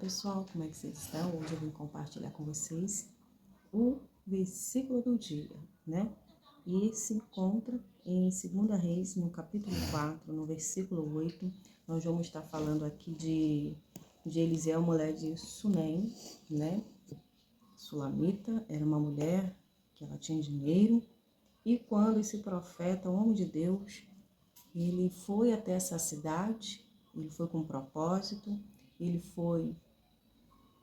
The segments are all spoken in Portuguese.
pessoal, como é que vocês estão? Hoje eu vim compartilhar com vocês o versículo do dia, né? E se encontra em 2 Reis, no capítulo 4, no versículo 8. Nós vamos estar falando aqui de Eliseu, mulher de Sunem, né? Sulamita, era uma mulher que ela tinha dinheiro. E quando esse profeta, o homem de Deus, ele foi até essa cidade, ele foi com um propósito, ele foi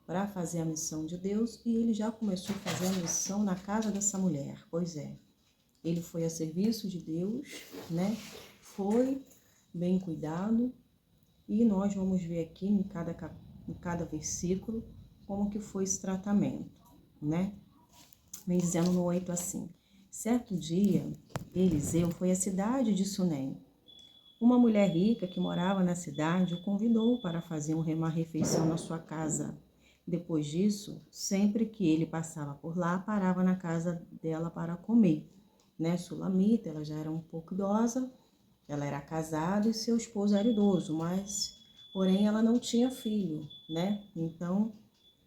para fazer a missão de Deus e ele já começou a fazer a missão na casa dessa mulher. Pois é, ele foi a serviço de Deus, né? Foi bem cuidado e nós vamos ver aqui em cada versículo como que foi esse tratamento, né? Vem dizendo no 8 assim: certo dia, Eliseu foi à cidade de Sunem. Uma mulher rica que morava na cidade o convidou para fazer uma refeição na sua casa. Depois disso, sempre que ele passava por lá, parava na casa dela para comer. Né? Sulamita, ela já era um pouco idosa, ela era casada e seu esposo era idoso, porém ela não tinha filho, né? Então,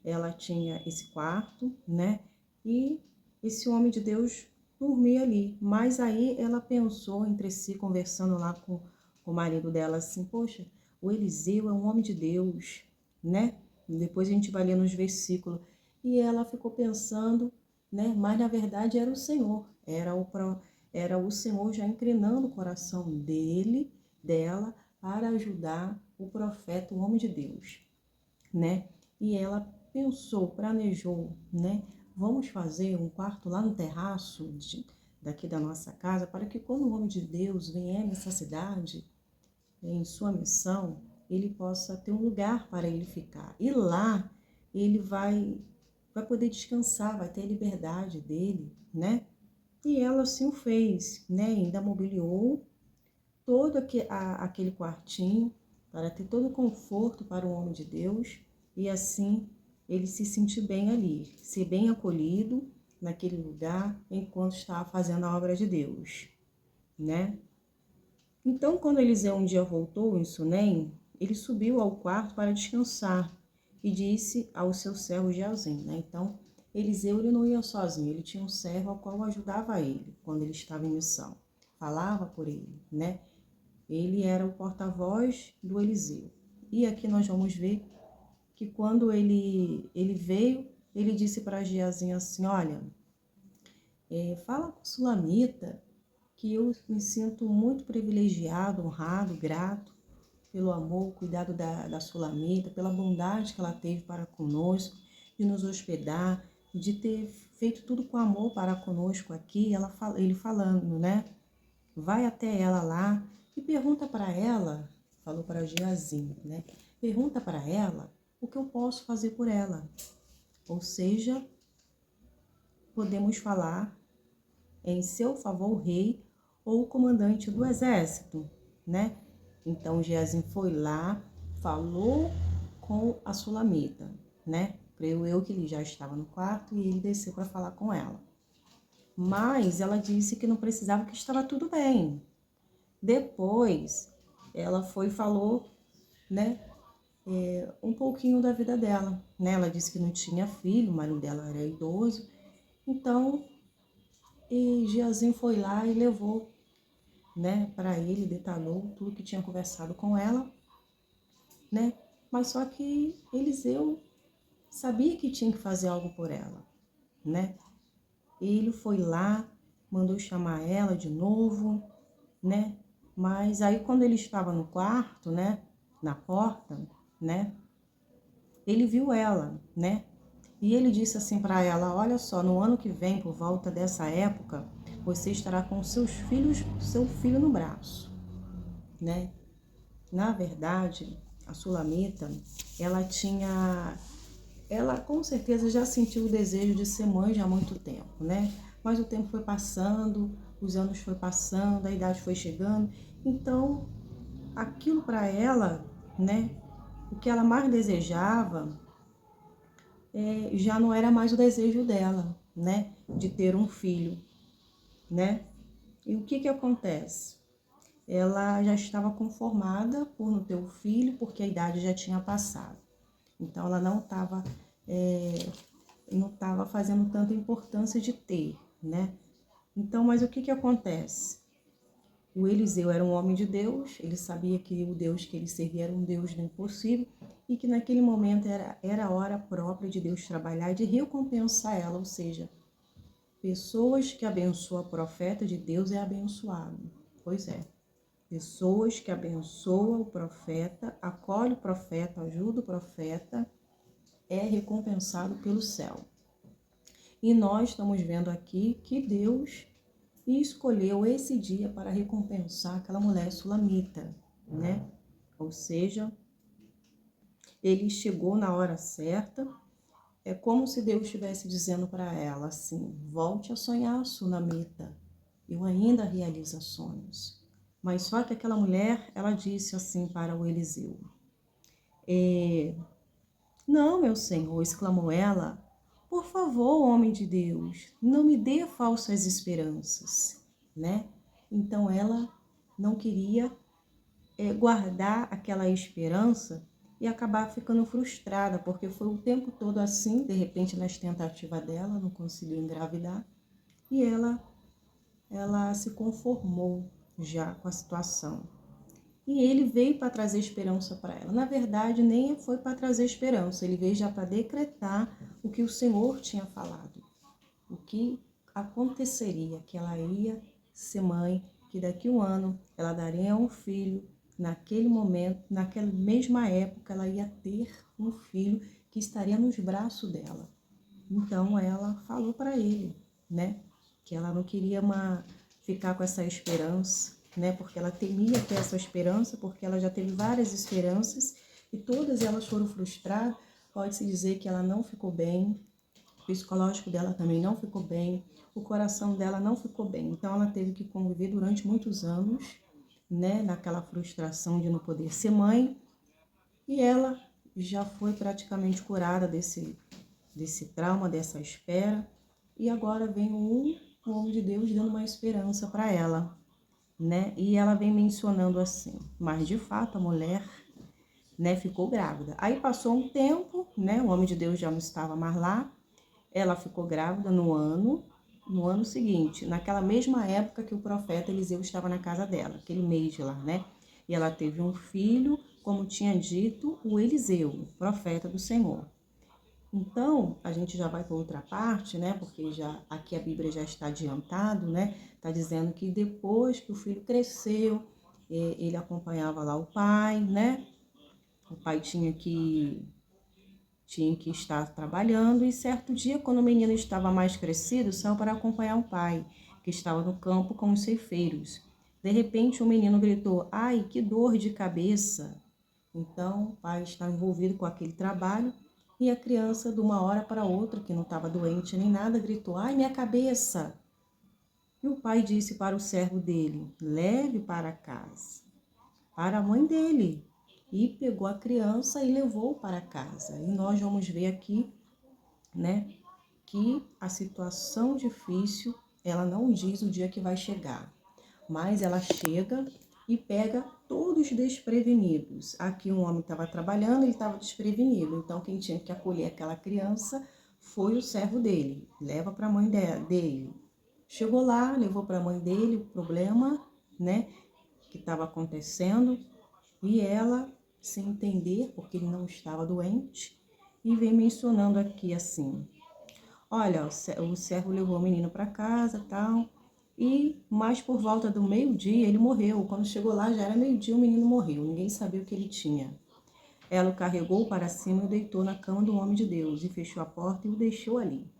ela tinha esse quarto, né? E esse homem de Deus dormia ali. Mas aí ela pensou entre si, conversando lá com o marido dela, assim, poxa, o Eliseu é um homem de Deus, né? E depois a gente vai ler nos versículos. E ela ficou pensando, né? Mas na verdade era o Senhor, era o Senhor já inclinando o coração dela, para ajudar o profeta, o homem de Deus, né? E ela pensou, planejou, né? Vamos fazer um quarto lá no terraço daqui da nossa casa, para que quando o homem de Deus vier nessa cidade, em sua missão, ele possa ter um lugar para ele ficar. E lá ele vai poder descansar, vai ter a liberdade dele, né? E ela assim o fez, né? Ainda mobiliou todo aquele quartinho para ter todo o conforto para o homem de Deus e assim ele se sentir bem ali, ser bem acolhido naquele lugar enquanto estava fazendo a obra de Deus, né? Então, quando Eliseu um dia voltou em Sunem, ele subiu ao quarto para descansar e disse ao seu servo Geazi, né? Então, Eliseu ele não ia sozinho, ele tinha um servo ao qual ajudava ele quando ele estava em missão, falava por ele, né? Ele era o porta-voz do Eliseu. E aqui nós vamos ver que quando ele veio, ele disse para Geazi assim, olha, fala com Sulamita que eu me sinto muito privilegiado, honrado, grato pelo amor, cuidado da Sulamita, pela bondade que ela teve para conosco, de nos hospedar, de ter feito tudo com amor para conosco aqui. Ele falando, né? Vai até ela lá e pergunta para ela, falou para Geazi, né? Pergunta para ela o que eu posso fazer por ela. Ou seja, podemos falar em seu favor o rei ou o comandante do exército, né? Então Geazi foi lá, falou com a Sulamita, né? Creio eu que ele já estava no quarto e ele desceu para falar com ela. Mas ela disse que não precisava, que estava tudo bem. Depois ela foi e falou, né? Um pouquinho da vida dela, né? Ela disse que não tinha filho, o marido dela era idoso. Então, Geazi foi lá e levou, né, para ele, detalhou tudo que tinha conversado com ela, né? Mas só que Eliseu sabia que tinha que fazer algo por ela, né? Ele foi lá, mandou chamar ela de novo, né? Mas aí quando ele estava no quarto, né, na porta, né, ele viu ela, né? E ele disse assim para ela, olha só, no ano que vem, por volta dessa época, você estará com seus filhos, seu filho no braço, né? Na verdade, a Sulamita, ela com certeza já sentiu o desejo de ser mãe já há muito tempo, né? Mas o tempo foi passando, os anos foi passando, a idade foi chegando, então aquilo para ela, né? O que ela mais desejava já não era mais o desejo dela, né? De ter um filho, né? E o que acontece? Ela já estava conformada por não ter o filho, porque a idade já tinha passado. Então, ela não estava fazendo tanta importância de ter, né? Então, mas o que acontece? O Eliseu era um homem de Deus, ele sabia que o Deus que ele servia era um Deus do impossível e que naquele momento era a hora própria de Deus trabalhar e de recompensar ela, ou seja, pessoas que abençoam a profeta de Deus é abençoado. Pois é, pessoas que abençoam o profeta, acolhem o profeta, ajudam o profeta, é recompensado pelo céu. E nós estamos vendo aqui que Deus escolheu esse dia para recompensar aquela mulher sulamita, né? Ou seja, ele chegou na hora certa. É como se Deus estivesse dizendo para ela assim: volte a sonhar, sulamita. Eu ainda realizo sonhos. Mas só que aquela mulher, ela disse assim para o Eliseu: não, meu senhor, exclamou ela, por favor, homem de Deus, não me dê falsas esperanças, né? Então ela não queria guardar aquela esperança e acabar ficando frustrada, porque foi o tempo todo assim, de repente nas tentativas dela, não conseguiu engravidar, e ela se conformou já com a situação. E ele veio para trazer esperança para ela. Na verdade, nem foi para trazer esperança, ele veio já para decretar o que o Senhor tinha falado. O que aconteceria, que ela ia ser mãe, que daqui a um ano ela daria um filho, naquele momento, naquela mesma época, ela ia ter um filho que estaria nos braços dela. Então ela falou para ele, né, que ela não queria ficar com essa esperança, né, porque ela temia ter essa esperança, porque ela já teve várias esperanças e todas elas foram frustradas. Pode-se dizer que ela não ficou bem, o psicológico dela também não ficou bem, o coração dela não ficou bem. Então ela teve que conviver durante muitos anos, né, naquela frustração de não poder ser mãe, e ela já foi praticamente curada desse trauma, dessa espera, e agora vem um homem de Deus dando uma esperança para ela, né? E ela vem mencionando assim, mas de fato a mulher, né, ficou grávida. Aí passou um tempo, né, o homem de Deus já não estava mais lá, ela ficou grávida no ano seguinte, naquela mesma época que o profeta Eliseu estava na casa dela, aquele mês lá, né? E ela teve um filho, como tinha dito o Eliseu, profeta do Senhor. Então, a gente já vai para outra parte, né? Porque já aqui a Bíblia já está adiantado, né? Está dizendo que depois que o filho cresceu, ele acompanhava lá o pai, né? O pai tinha que estar trabalhando, e certo dia, quando o menino estava mais crescido, saiu para acompanhar o pai, que estava no campo com os ceifeiros. De repente, o menino gritou: ai, que dor de cabeça! Então, o pai está envolvido com aquele trabalho, e a criança, de uma hora para outra, que não estava doente nem nada, gritou: ai, minha cabeça! E o pai disse para o servo dele: leve para casa, para a mãe dele. E pegou a criança e levou para casa. E nós vamos ver aqui, né, que a situação difícil, ela não diz o dia que vai chegar, mas ela chega e pega todos desprevenidos. Aqui um homem estava trabalhando, ele estava desprevenido, então quem tinha que acolher aquela criança foi o servo dele, leva para a mãe dele. Chegou lá, levou para a mãe dele o problema, né, que estava acontecendo, e ela, sem entender, porque ele não estava doente, e vem mencionando aqui assim: olha, o servo levou o menino para casa, tal, e mais por volta do meio-dia ele morreu. Quando chegou lá já era meio-dia, o menino morreu, ninguém sabia o que ele tinha. Ela o carregou para cima e o deitou na cama do homem de Deus, e fechou a porta e o deixou ali.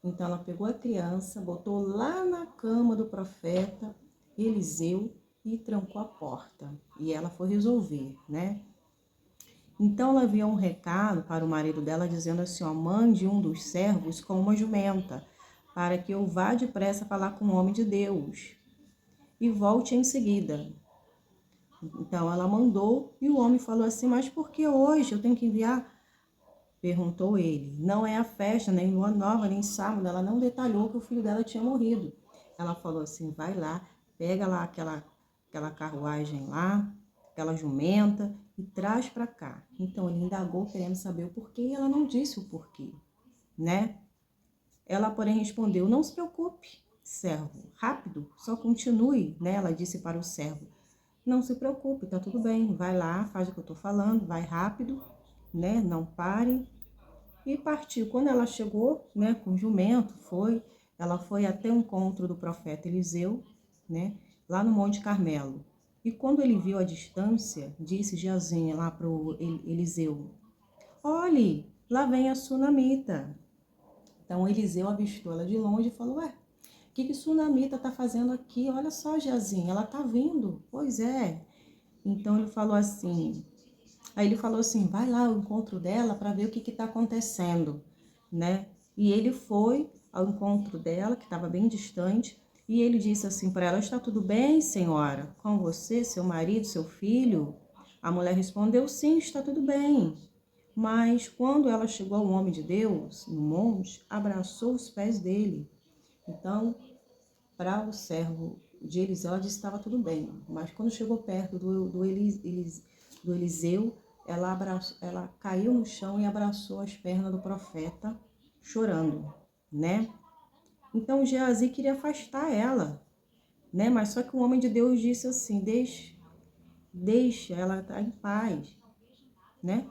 Então ela pegou a criança, botou lá na cama do profeta Eliseu e trancou a porta. E ela foi resolver, né? Então ela enviou um recado para o marido dela dizendo assim: ó, mande um dos servos com uma jumenta, para que eu vá depressa falar com o homem de Deus e volte em seguida. Então ela mandou, e o homem falou assim: mas por que hoje eu tenho que enviar? Perguntou ele. Não é a festa, nem lua nova, nem sábado. Ela não detalhou que o filho dela tinha morrido. Ela falou assim: vai lá, pega lá aquela carruagem lá, aquela jumenta, e traz para cá. Então ele indagou querendo saber o porquê e ela não disse o porquê, né? Ela, porém, respondeu: não se preocupe, servo, rápido, só continue, né? Ela disse para o servo: não se preocupe, tá tudo bem, vai lá, faz o que eu tô falando, vai rápido, né? Não pare. E partiu. Quando ela chegou, né, com o jumento, ela foi até o encontro do profeta Eliseu, né, lá no Monte Carmelo. E quando ele viu a distância, disse Geazi lá para o Eliseu: olhe, lá vem a sunamita. Então Eliseu avistou ela de longe e falou: ué, o que sunamita está fazendo aqui? Olha só, Geazi, ela está vindo. Pois é. Então ele falou assim, Aí ele falou assim, vai lá ao encontro dela para ver o que está acontecendo, né? E ele foi ao encontro dela, que estava bem distante, e ele disse assim para ela: está tudo bem, senhora? Com você, seu marido, seu filho? A mulher respondeu: sim, está tudo bem. Mas quando ela chegou ao homem de Deus, no monte, abraçou os pés dele. Então, para o servo de Eliseu, ela disse que estava tudo bem. Mas quando chegou perto do Eliseu, ela caiu no chão e abraçou as pernas do profeta, chorando, né? Então Geazi queria afastar ela, né? Mas só que o homem de Deus disse assim: deixa ela estar em paz, né?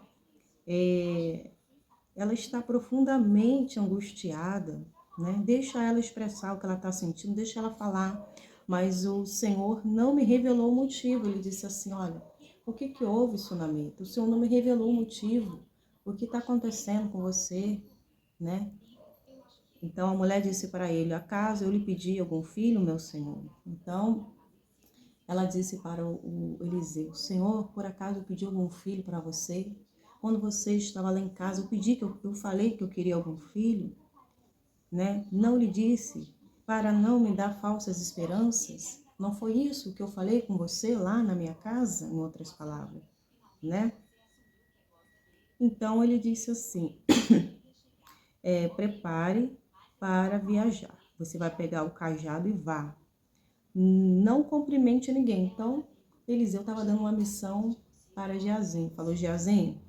Ela está profundamente angustiada, né? Deixa ela expressar o que ela está sentindo, deixa ela falar. Mas o Senhor não me revelou o motivo. Ele disse assim: olha, o que que houve, Sunamita? O Senhor não me revelou o motivo. O que está acontecendo com você, né? Então a mulher disse para ele: acaso eu lhe pedi algum filho, meu Senhor? Então ela disse para o Eliseu: Senhor, por acaso eu pedi algum filho para você? Quando você estava lá em casa, eu falei que eu queria algum filho, né? Não lhe disse para não me dar falsas esperanças? Não foi isso que eu falei com você lá na minha casa, em outras palavras, né? Então ele disse assim: prepare para viajar. Você vai pegar o cajado e vá. Não cumprimente ninguém. Então, Eliseu estava dando uma missão para Geazim. Falou: Geazim,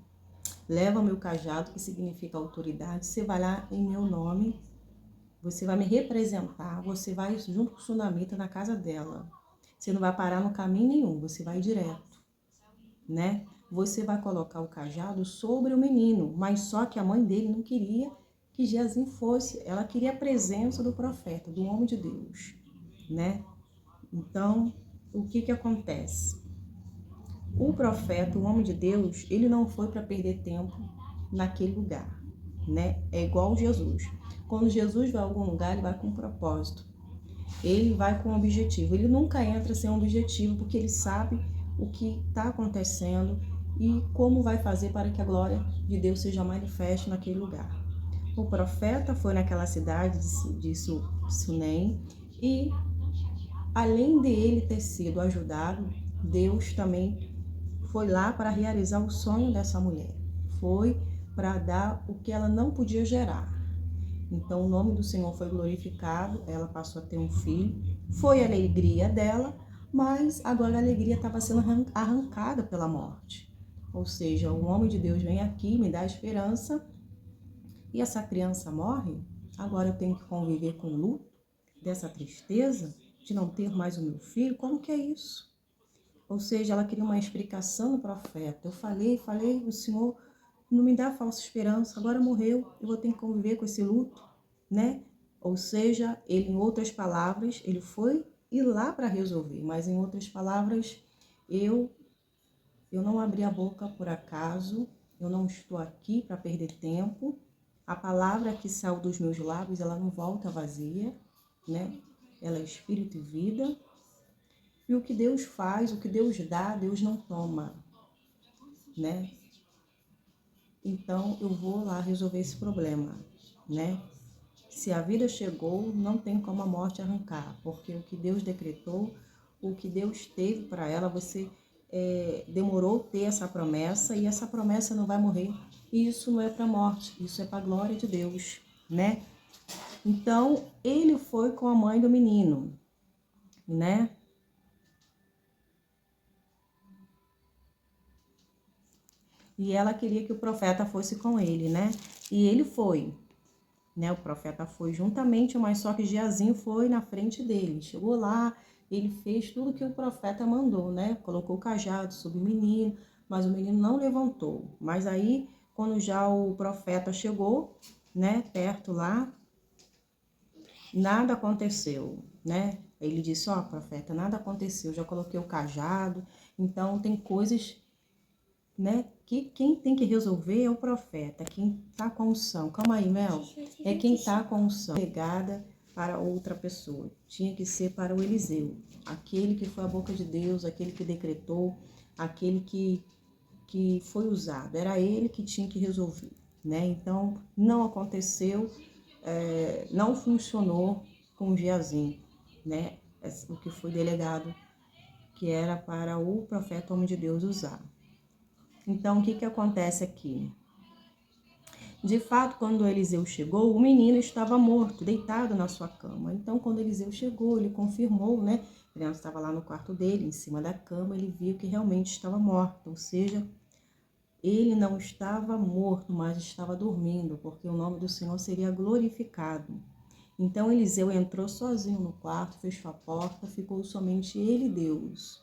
leva o meu cajado, que significa autoridade. Você vai lá em meu nome, você vai me representar, você vai junto com o Sunamita na casa dela. Você não vai parar no caminho nenhum, você vai direto, né? Você vai colocar o cajado sobre o menino, mas só que a mãe dele não queria que Geazim fosse. Ela queria a presença do profeta, do homem de Deus, né? Então, o que que acontece? O profeta, o homem de Deus, ele não foi para perder tempo naquele lugar, né? É igual Jesus. Quando Jesus vai a algum lugar, ele vai com um propósito. Ele vai com um objetivo. Ele nunca entra sem um objetivo, porque ele sabe o que está acontecendo e como vai fazer para que a glória de Deus seja manifesta naquele lugar. O profeta foi naquela cidade de Sunem e, além de ele ter sido ajudado, Deus também foi lá para realizar o sonho dessa mulher. Foi para dar o que ela não podia gerar. Então o nome do Senhor foi glorificado, ela passou a ter um filho. Foi a alegria dela, mas agora a alegria estava sendo arrancada pela morte. Ou seja, o homem de Deus vem aqui, me dá esperança, e essa criança morre. Agora eu tenho que conviver com o luto dessa tristeza de não ter mais o meu filho. Como que é isso? Ou seja, ela queria uma explicação do profeta. Eu falei, o Senhor não me dá falsa esperança, agora morreu, eu vou ter que conviver com esse luto, né? Ou seja, ele, em outras palavras, ele foi ir lá para resolver, mas em outras palavras, eu não abri a boca por acaso, eu não estou aqui para perder tempo. A palavra que saiu dos meus lábios, ela não volta vazia, né? Ela é espírito e vida. E o que Deus faz, o que Deus dá, Deus não toma, né? Então eu vou lá resolver esse problema, né? Se a vida chegou, não tem como a morte arrancar, porque o que Deus decretou, o que Deus teve para ela, você demorou ter essa promessa e essa promessa não vai morrer. E isso não é para a morte, isso é para a glória de Deus, né? Então ele foi com a mãe do menino, né? e ela queria que o profeta fosse com ele, né? E ele foi, né? O profeta foi juntamente, mas só que Geazi foi na frente dele. Chegou lá, ele fez tudo que o profeta mandou, né? Colocou o cajado sobre o menino, mas o menino não levantou. Mas aí, quando já o profeta chegou, né, perto lá, nada aconteceu, né? Ele disse, ó, profeta, nada aconteceu, já coloquei o cajado. Então, tem coisas, né, que quem tem que resolver é o profeta, quem tá com unção. Calma aí, Mel. É quem tá com unção. Pegada para outra pessoa. Tinha que ser para o Eliseu. Aquele que foi a boca de Deus, aquele que decretou, aquele que foi usado. Era ele que tinha que resolver, né? Então, não aconteceu, não funcionou com o Geazi, né? O que foi delegado, que era para o profeta homem de Deus usar. Então, o que acontece aqui? De fato, quando Eliseu chegou, o menino estava morto, deitado na sua cama. Então, quando Eliseu chegou, ele confirmou, né? A criança estava lá no quarto dele, em cima da cama, ele viu que realmente estava morta, ou seja, ele não estava morto, mas estava dormindo, porque o nome do Senhor seria glorificado. Então Eliseu entrou sozinho no quarto, fechou a porta, ficou somente ele e Deus,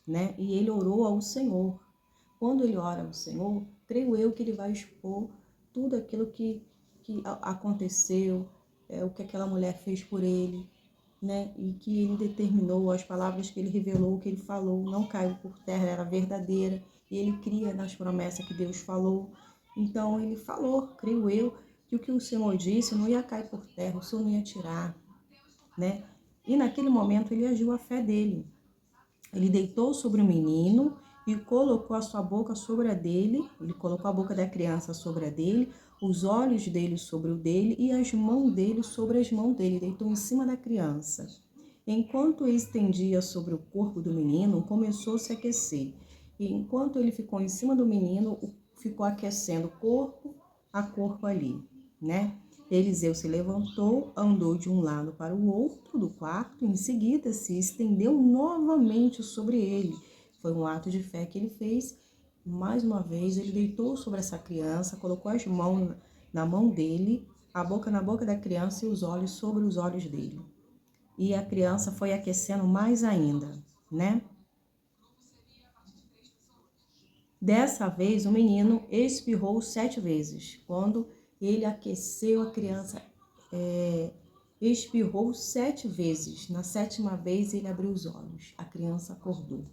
né? E ele orou ao Senhor. Quando ele ora ao Senhor, creio eu que ele vai expor tudo aquilo que aconteceu, o que aquela mulher fez por ele, né? E que ele determinou, as palavras que ele revelou, que ele falou, não caiu por terra, era verdadeira. E ele cria nas promessas que Deus falou. Então ele falou, creio eu, que o que o Senhor disse não ia cair por terra, o Senhor não ia tirar, né? E naquele momento ele agiu a fé dele. Ele deitou sobre o menino e colocou a sua boca sobre a dele, ele colocou a boca da criança sobre a dele, os olhos dele sobre o dele e as mãos dele sobre as mãos dele, deitou em cima da criança. Enquanto estendia sobre o corpo do menino, começou a se aquecer. E enquanto ele ficou em cima do menino, ficou aquecendo corpo a corpo ali, né? Eliseu se levantou, andou de um lado para o outro do quarto, e em seguida se estendeu novamente sobre ele. Foi um ato de fé que ele fez. Mais uma vez, ele deitou sobre essa criança, colocou as mãos na mão dele, a boca na boca da criança e os olhos sobre os olhos dele. E a criança foi aquecendo mais ainda, né? Dessa vez, o menino espirrou 7 vezes. Quando ele aqueceu a criança, espirrou 7 vezes. Na 7ª vez, ele abriu os olhos. A criança acordou.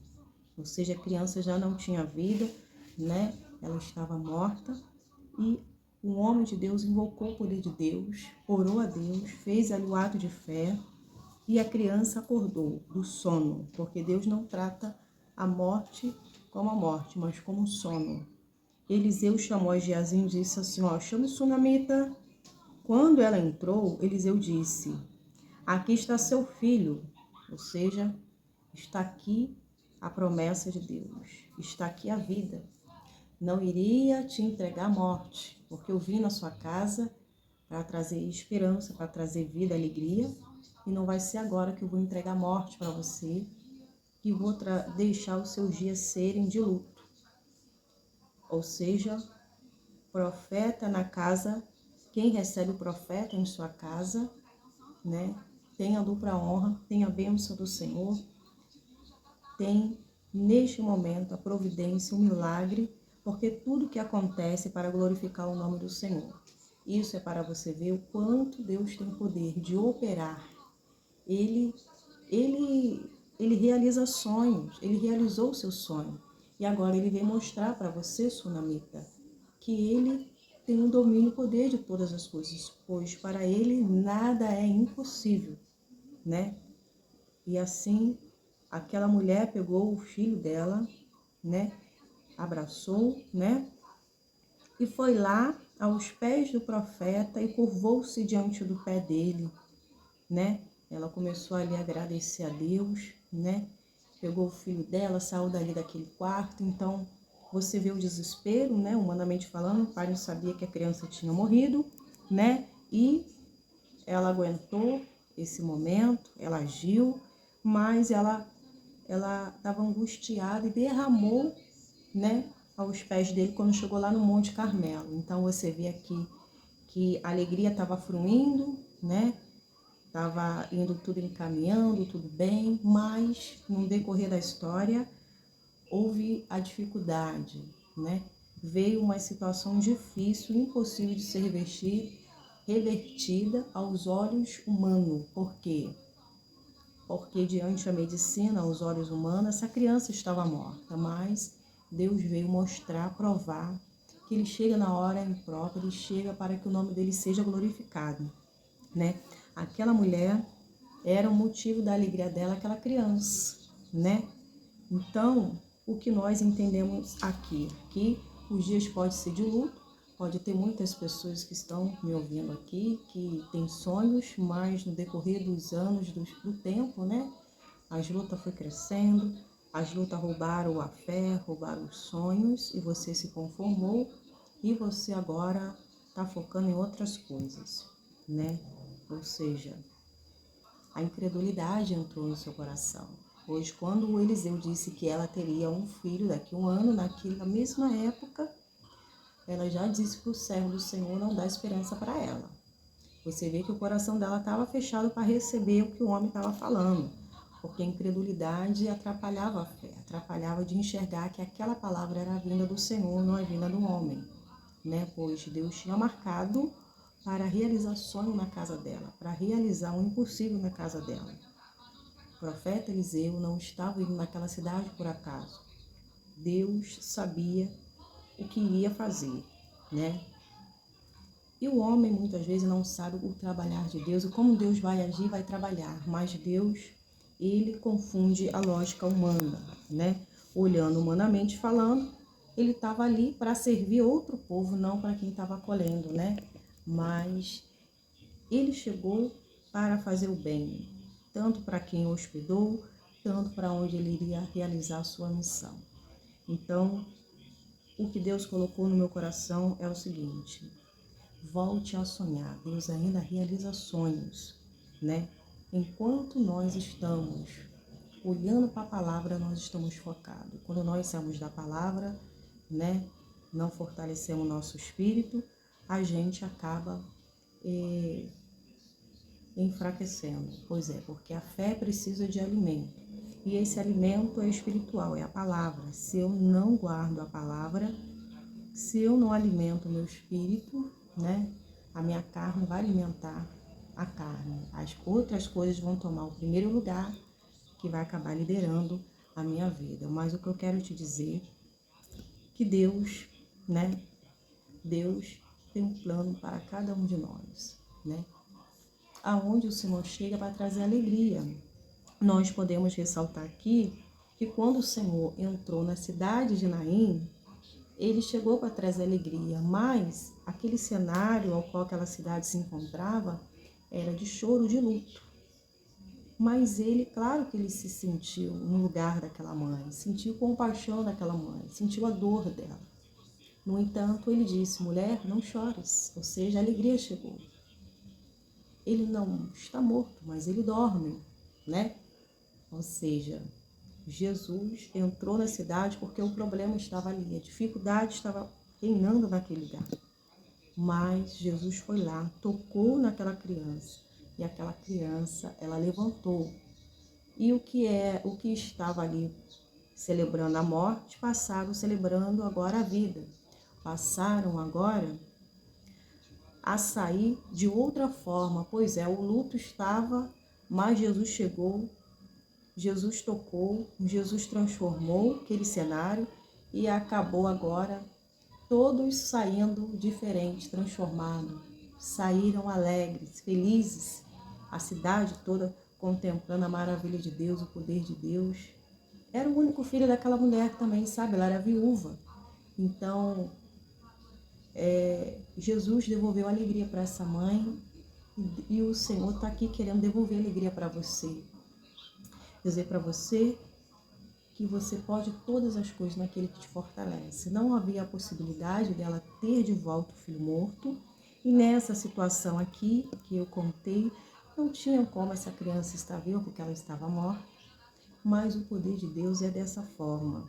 Ou seja, a criança já não tinha vida, né? Ela estava morta. E o homem de Deus invocou o poder de Deus, orou a Deus, fez ali o ato de fé. E a criança acordou do sono, porque Deus não trata a morte como a morte, mas como um sono. Eliseu chamou a Geazi e disse assim, ó, chame Sunamita. Quando ela entrou, Eliseu disse, aqui está seu filho, ou seja, está aqui a promessa de Deus, está aqui a vida. Não iria te entregar a morte, porque eu vim na sua casa para trazer esperança, para trazer vida, alegria, e não vai ser agora que eu vou entregar a morte para você, que vou deixar os seus dias serem de luto. Ou seja, profeta na casa, quem recebe o profeta em sua casa, né? Tem a dupla honra, tem a bênção do Senhor, tem neste momento a providência, o milagre, porque tudo que acontece é para glorificar o nome do Senhor. Isso é para você ver o quanto Deus tem poder de operar. Ele realiza sonhos, ele realizou o seu sonho. E agora ele vem mostrar para você, Sunamita, que ele tem um domínio e poder de todas as coisas, pois para ele nada é impossível, né? E assim, aquela mulher pegou o filho dela, né? Abraçou, né? E foi lá aos pés do profeta e curvou-se diante do pé dele, né? Ela começou ali a agradecer a Deus, né? Pegou o filho dela, saiu dali daquele quarto. Então, você vê o desespero, né? Humanamente falando, o pai não sabia que a criança tinha morrido, né? E ela aguentou esse momento, ela agiu, mas ela estava angustiada e derramou, né? aos pés dele quando chegou lá no Monte Carmelo. Então você vê aqui que a alegria estava fluindo, né? Estava indo tudo encaminhando, tudo bem, mas no decorrer da história houve a dificuldade, né? Veio uma situação difícil, impossível de ser revertida aos olhos humanos. Por quê? Porque diante da medicina, aos olhos humanos, essa criança estava morta, mas Deus veio mostrar, provar que ele chega na hora imprópria, ele chega para que o nome dele seja glorificado, né? Aquela mulher era o motivo da alegria dela, aquela criança, né? Então, o que nós entendemos aqui, que os dias podem ser de luto, pode ter muitas pessoas que estão me ouvindo aqui, que têm sonhos, mas no decorrer dos anos, do tempo, né? As lutas foi crescendo, as lutas roubaram a fé, roubaram os sonhos, e você se conformou, e você agora está focando em outras coisas, né? Ou seja, a incredulidade entrou no seu coração. Pois quando o Eliseu disse que ela teria um filho daqui a um ano, naquela mesma época, ela já disse para o servo do Senhor não dar esperança para ela. Você vê que o coração dela estava fechado para receber o que o homem estava falando, porque a incredulidade atrapalhava a fé, atrapalhava de enxergar que aquela palavra era a vinda do Senhor, não a vinda do homem, né? Pois Deus tinha marcado para realizar sonho na casa dela, para realizar um impossível na casa dela. O profeta Eliseu não estava indo naquela cidade por acaso. Deus sabia o que iria fazer, né? E o homem muitas vezes não sabe o trabalhar de Deus e como Deus vai agir, vai trabalhar. Mas Deus, ele confunde a lógica humana, né? Olhando humanamente falando, ele estava ali para servir outro povo, não para quem estava colhendo, né? Mas ele chegou para fazer o bem, tanto para quem o hospedou, tanto para onde ele iria realizar a sua missão. Então, o que Deus colocou no meu coração é o seguinte: volte a sonhar. Deus ainda realiza sonhos, né? Enquanto nós estamos olhando para a palavra, nós estamos focados. Quando nós saímos da palavra, né, não fortalecemos o nosso espírito, a gente acaba enfraquecendo. Pois é, porque a fé precisa de alimento. E esse alimento é espiritual, é a palavra. Se eu não guardo a palavra, se eu não alimento o meu espírito, né, a minha carne vai alimentar a carne. As outras coisas vão tomar o primeiro lugar, que vai acabar liderando a minha vida. Mas o que eu quero te dizer que Deus, né, Deus tem um plano para cada um de nós, né? Aonde o Senhor chega para trazer alegria. Nós podemos ressaltar aqui que quando o Senhor entrou na cidade de Naim, ele chegou para trazer alegria, mas aquele cenário ao qual aquela cidade se encontrava era de choro, de luto. Mas ele, claro que ele se sentiu no lugar daquela mãe, sentiu compaixão daquela mãe, sentiu a dor dela. No entanto, ele disse: mulher, não chores, ou seja, a alegria chegou. Ele não está morto, mas ele dorme, né? Ou seja, Jesus entrou na cidade porque o problema estava ali, a dificuldade estava reinando naquele lugar. Mas Jesus foi lá, tocou naquela criança, e aquela criança, ela levantou. E o que estava ali celebrando a morte, passaram celebrando agora a vida. Passaram agora a sair de outra forma, pois é, o luto estava, mas Jesus chegou, Jesus tocou, Jesus transformou aquele cenário e acabou agora todos saindo diferentes, transformados, saíram alegres, felizes, a cidade toda contemplando a maravilha de Deus, o poder de Deus. Era o único filho daquela mulher também, sabe? Ela era viúva. Então, Jesus devolveu alegria para essa mãe e o Senhor está aqui querendo devolver alegria para você. Dizer para você que você pode todas as coisas naquele que te fortalece. Não havia a possibilidade dela ter de volta o filho morto. E nessa situação aqui que eu contei, não tinha como essa criança estar viva porque ela estava morta. Mas o poder de Deus é dessa forma.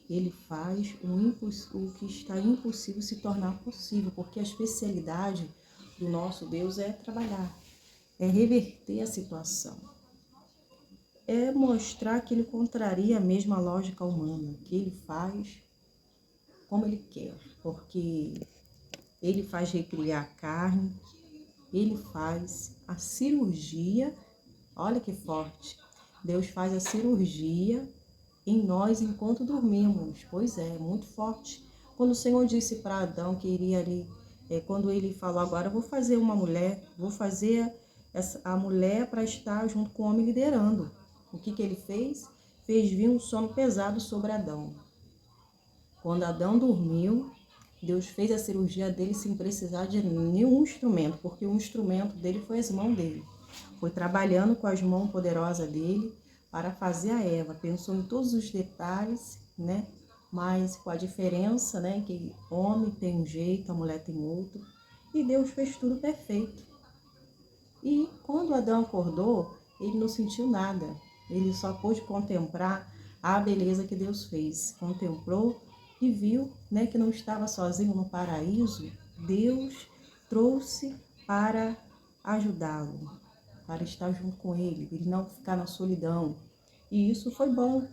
Ele faz o que está impossível se tornar possível, porque a especialidade do nosso Deus é trabalhar, é reverter a situação, é mostrar que ele contraria a mesma lógica humana, que ele faz como ele quer, porque ele faz recriar a carne, ele faz a cirurgia, olha que forte, Deus faz a cirurgia em nós enquanto dormimos. Pois é, muito forte. Quando o Senhor disse para Adão que iria ali, quando ele falou, agora eu vou fazer uma mulher, vou fazer a mulher para estar junto com o homem liderando. O que ele fez? Fez vir um sono pesado sobre Adão. Quando Adão dormiu, Deus fez a cirurgia dele sem precisar de nenhum instrumento, porque o instrumento dele foi as mãos dele. Foi trabalhando com as mãos poderosas dele para fazer a Eva. Pensou em todos os detalhes, né? Mas com a diferença, né? Que homem tem um jeito, a mulher tem outro. E Deus fez tudo perfeito. E quando Adão acordou, ele não sentiu nada. Ele só pôde contemplar a beleza que Deus fez. Contemplou e viu, né, que não estava sozinho no paraíso. Deus trouxe para ajudá-lo, para estar junto com ele não ficar na solidão. E isso foi bom.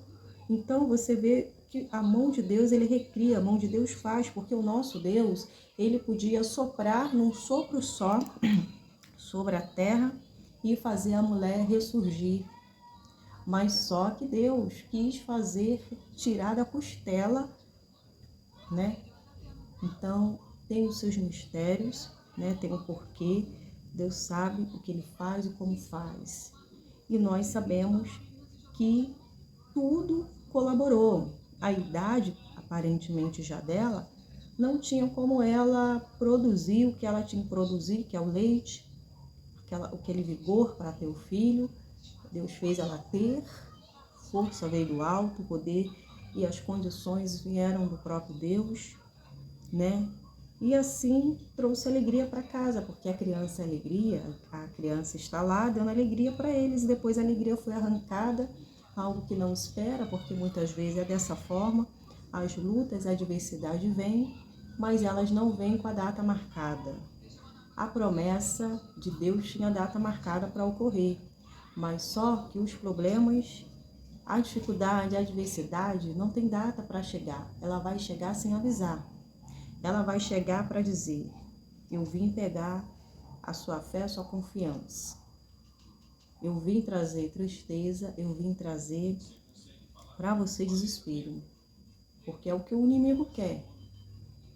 Então você vê que a mão de Deus, ele recria, a mão de Deus faz, porque o nosso Deus, ele podia soprar num sopro só sobre a terra e fazer a mulher ressurgir. Mas só que Deus quis fazer, tirar da costela, né? Então, tem os seus mistérios, né? Tem o porquê. Deus sabe o que ele faz e como faz. E nós sabemos que tudo colaborou. A idade, aparentemente já dela, não tinha como ela produzir o que ela tinha que produzir, que é o leite, aquele vigor para ter o filho. Deus fez ela ter, força veio do alto, poder e as condições vieram do próprio Deus, né? E assim trouxe alegria para casa, porque a criança é alegria, a criança está lá dando alegria para eles, e depois a alegria foi arrancada, algo que não espera, porque muitas vezes é dessa forma, as lutas, a adversidade vêm, mas elas não vêm com a data marcada. A promessa de Deus tinha data marcada para ocorrer, mas só que os problemas, a dificuldade, a adversidade não tem data para chegar, ela vai chegar sem avisar. Ela vai chegar para dizer, eu vim pegar a sua fé, a sua confiança. Eu vim trazer tristeza, eu vim trazer para você desespero. Porque é o que o inimigo quer,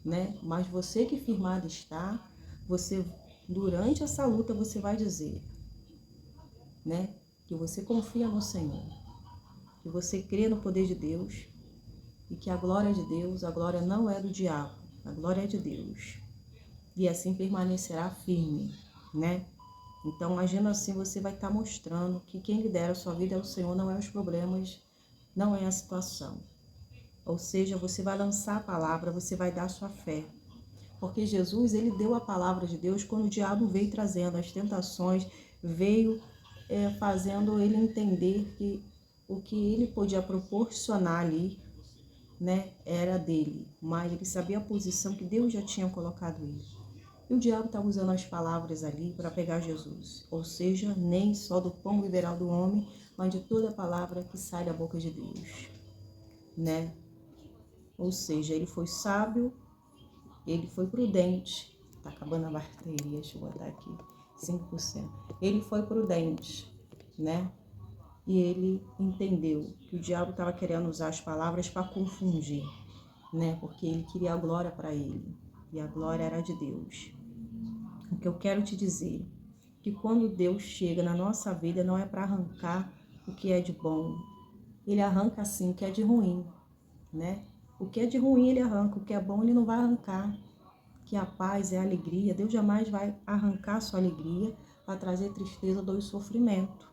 né? Mas você que firmado está, você, durante essa luta, você vai dizer, né? Que você confia no Senhor, que você crê no poder de Deus e que a glória de Deus, a glória não é do diabo. A glória é de Deus. E assim permanecerá firme, né? Então, imagina assim, você vai estar mostrando que quem lidera a sua vida é o Senhor, não é os problemas, não é a situação. Ou seja, você vai lançar a palavra, você vai dar a sua fé. Porque Jesus, ele deu a palavra de Deus quando o diabo veio trazendo as tentações, veio fazendo ele entender que o que ele podia proporcionar ali, né, era dele, mas ele sabia a posição que Deus já tinha colocado ele. E o diabo estava usando as palavras ali para pegar Jesus, ou seja, nem só do pão viverá do homem, mas de toda a palavra que sai da boca de Deus, né? Ou seja, ele foi sábio, ele foi prudente. Tá acabando a bateria, deixa eu botar aqui, 5%. Ele foi prudente, né? E ele entendeu que o diabo estava querendo usar as palavras para confundir, né? Porque ele queria a glória para ele, e a glória era de Deus. O que eu quero te dizer, que quando Deus chega na nossa vida, não é para arrancar o que é de bom. Ele arranca sim o que é de ruim, né? O que é de ruim ele arranca, o que é bom ele não vai arrancar. Que a paz é a alegria, Deus jamais vai arrancar a sua alegria para trazer tristeza, dor e sofrimento,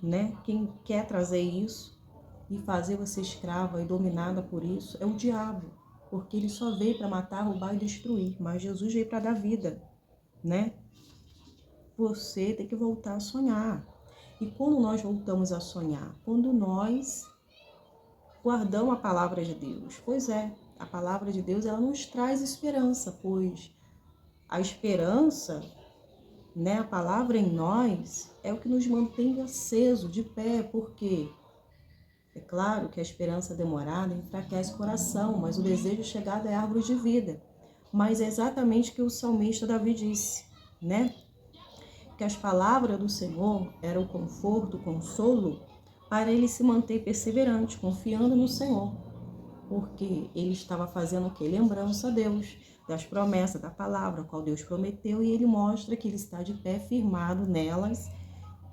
né? Quem quer trazer isso e fazer você escrava e dominada por isso é o diabo, porque ele só veio para matar, roubar e destruir, mas Jesus veio para dar vida, né? Você tem que voltar a sonhar. E quando nós voltamos a sonhar? Quando nós guardam a palavra de Deus. Pois é, a palavra de Deus ela nos traz esperança, pois a esperança, né, a palavra em nós é o que nos mantém aceso, de pé, porque é claro que a esperança demorada enfraquece o coração, mas o desejo chegado é árvore de vida. Mas é exatamente o que o salmista Davi disse, né? Que as palavras do Senhor eram o conforto, o consolo, para ele se manter perseverante, confiando no Senhor. Porque ele estava fazendo o quê? Lembrança a Deus, das promessas da palavra, a qual Deus prometeu, e ele mostra que ele está de pé firmado nelas,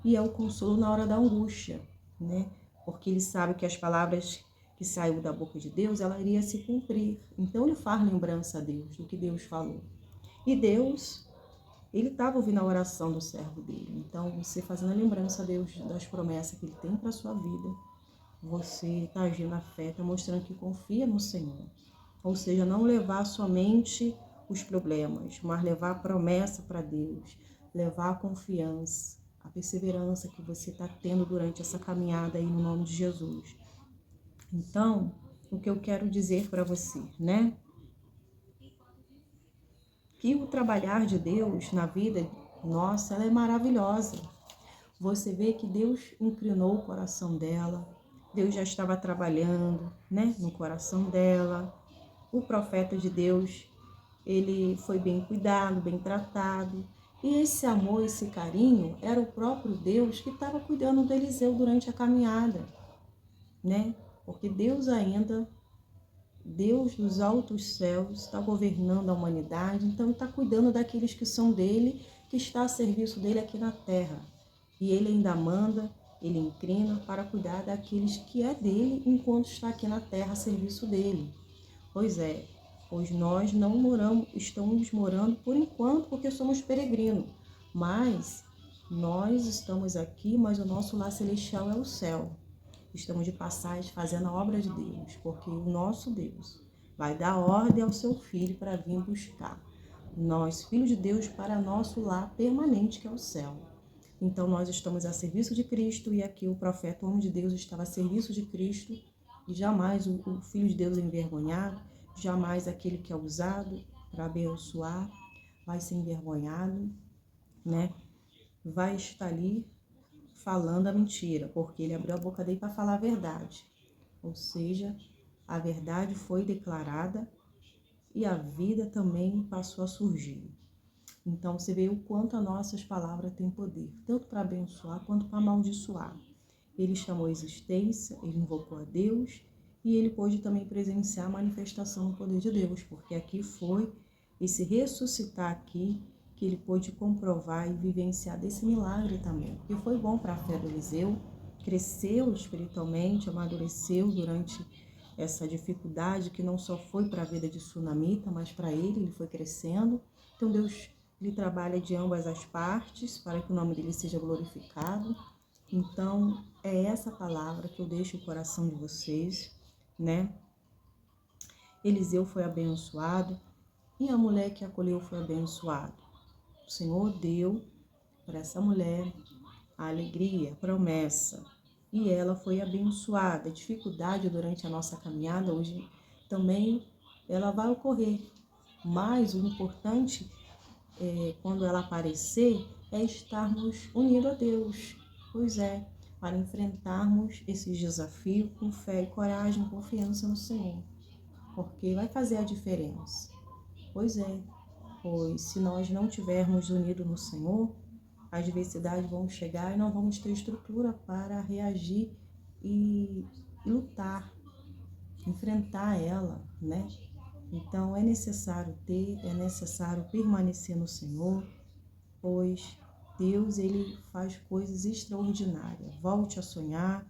e é o consolo na hora da angústia, né? Porque ele sabe que as palavras que saiu da boca de Deus, ela iria se cumprir. Então ele faz lembrança a Deus do que Deus falou. E Deus, ele estava ouvindo a oração do servo dele. Então, você fazendo a lembrança a Deus das promessas que ele tem para a sua vida, você está agindo na fé, está mostrando que confia no Senhor. Ou seja, não levar somente os problemas, mas levar a promessa para Deus, levar a confiança, a perseverança que você está tendo durante essa caminhada aí no nome de Jesus. Então, o que eu quero dizer para você, né? Que o trabalhar de Deus na vida nossa, ela é maravilhosa. Você vê que Deus inclinou o coração dela, Deus já estava trabalhando, né, no coração dela. O profeta de Deus, ele foi bem cuidado, bem tratado. E esse amor, esse carinho, era o próprio Deus que estava cuidando do Eliseu durante a caminhada, né? Porque Deus ainda, Deus dos altos céus, está governando a humanidade, então está cuidando daqueles que são dele, que está a serviço dele aqui na terra. E ele ainda manda, ele inclina para cuidar daqueles que é dele enquanto está aqui na terra a serviço dele. Pois é, pois nós não moramos, estamos morando por enquanto porque somos peregrinos, mas nós estamos aqui, mas o nosso lar celestial é o céu. Estamos de passagem fazendo a obra de Deus, porque o nosso Deus vai dar ordem ao seu filho para vir buscar nós, filhos de Deus, para nosso lar permanente, que é o céu. Então, nós estamos a serviço de Cristo, e aqui o profeta, o homem de Deus, estava a serviço de Cristo, e jamais o Filho de Deus é envergonhado, jamais aquele que é usado para abençoar vai ser envergonhado, né? Vai estar ali falando a mentira, porque ele abriu a boca dele para falar a verdade. Ou seja, a verdade foi declarada e a vida também passou a surgir. Então, você vê o quanto as nossas palavras têm poder, tanto para abençoar quanto para amaldiçoar. Ele chamou a existência, ele invocou a Deus e ele pôde também presenciar a manifestação do poder de Deus, porque aqui foi esse ressuscitar aqui que ele pôde comprovar e vivenciar desse milagre também, porque foi bom para a fé do Eliseu, cresceu espiritualmente, amadureceu durante essa dificuldade que não só foi para a vida de Sunamita, mas para ele foi crescendo. Então Deus, ele trabalha de ambas as partes para que o nome dele seja glorificado. Então é essa palavra que eu deixo no coração de vocês, né? Eliseu foi abençoado e a mulher que acolheu foi abençoada. O Senhor deu para essa mulher a alegria, a promessa, e ela foi abençoada. A dificuldade durante a nossa caminhada hoje também ela vai ocorrer, mas o importante quando ela aparecer é estarmos unidos a Deus. Pois é, para enfrentarmos esses desafios com fé e coragem, confiança no Senhor, porque vai fazer a diferença. Pois é, pois se nós não tivermos unidos no Senhor, as adversidades vão chegar e não vamos ter estrutura para reagir e lutar, enfrentar ela, né? Então é necessário permanecer no Senhor, pois Deus, ele faz coisas extraordinárias. Volte a sonhar,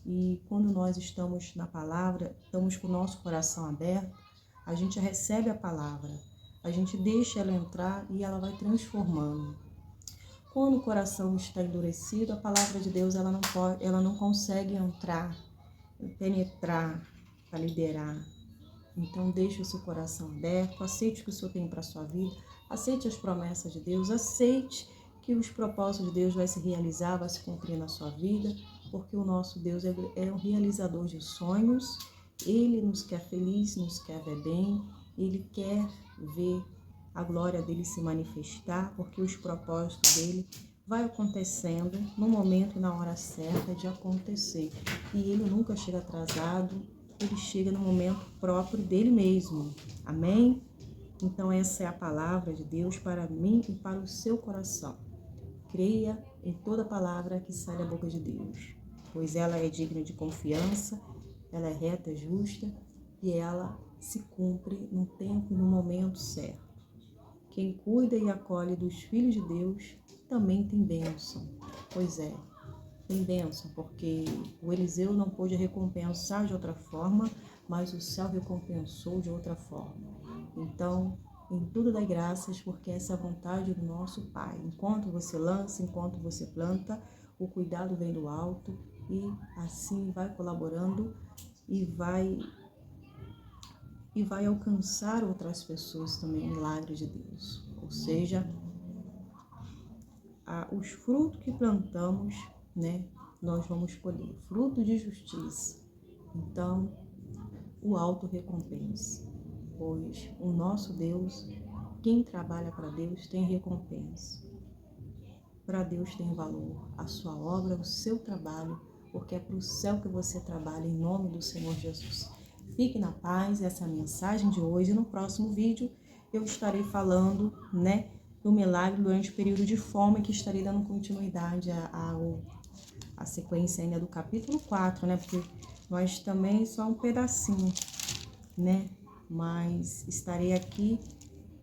e quando nós estamos na palavra, estamos com o nosso coração aberto, a gente recebe a palavra, a gente deixa ela entrar e ela vai transformando. Quando o coração está endurecido, a palavra de Deus ela não consegue entrar, penetrar para liderar. Então deixe o seu coração aberto, aceite o que o Senhor tem para a sua vida, aceite as promessas de Deus, aceite que os propósitos de Deus vai se realizar, vai se cumprir na sua vida, porque o nosso Deus é um realizador de sonhos. Ele nos quer feliz, nos quer ver bem, Ele quer ver a glória dele se manifestar, porque os propósitos dele vai acontecendo no momento e na hora certa de acontecer. E ele nunca chega atrasado, ele chega no momento próprio dele mesmo. Amém? Então essa é a palavra de Deus para mim e para o seu coração. Creia em toda palavra que sai da boca de Deus, pois ela é digna de confiança, ela é reta, justa e ela se cumpre no tempo e no momento certo. Quem cuida e acolhe dos filhos de Deus também tem bênção. Pois é, tem bênção, porque o Eliseu não pôde recompensar de outra forma, mas o céu recompensou de outra forma. Então, em tudo dai graças, porque essa é a vontade do nosso Pai. Enquanto você lança, enquanto você planta, o cuidado vem do alto e assim vai colaborando e vai alcançar outras pessoas também, milagres de Deus. Ou seja, os frutos que plantamos, né, nós vamos colher fruto de justiça. Então, o alto recompensa, pois o nosso Deus, quem trabalha para Deus tem recompensa. Para Deus tem valor a sua obra, o seu trabalho, porque é para o céu que você trabalha, em nome do Senhor Jesus. Fique na paz, essa é a mensagem de hoje. No próximo vídeo eu estarei falando, né, do milagre durante o período de fome, que estarei dando continuidade à sequência ainda do capítulo 4, né, porque nós também só um pedacinho, né, mas estarei aqui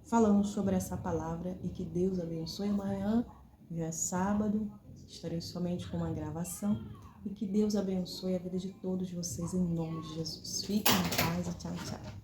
falando sobre essa palavra e que Deus abençoe. Amanhã, já é sábado, estarei somente com uma gravação e que Deus abençoe a vida de todos vocês em nome de Jesus. Fiquem em paz e tchau, tchau.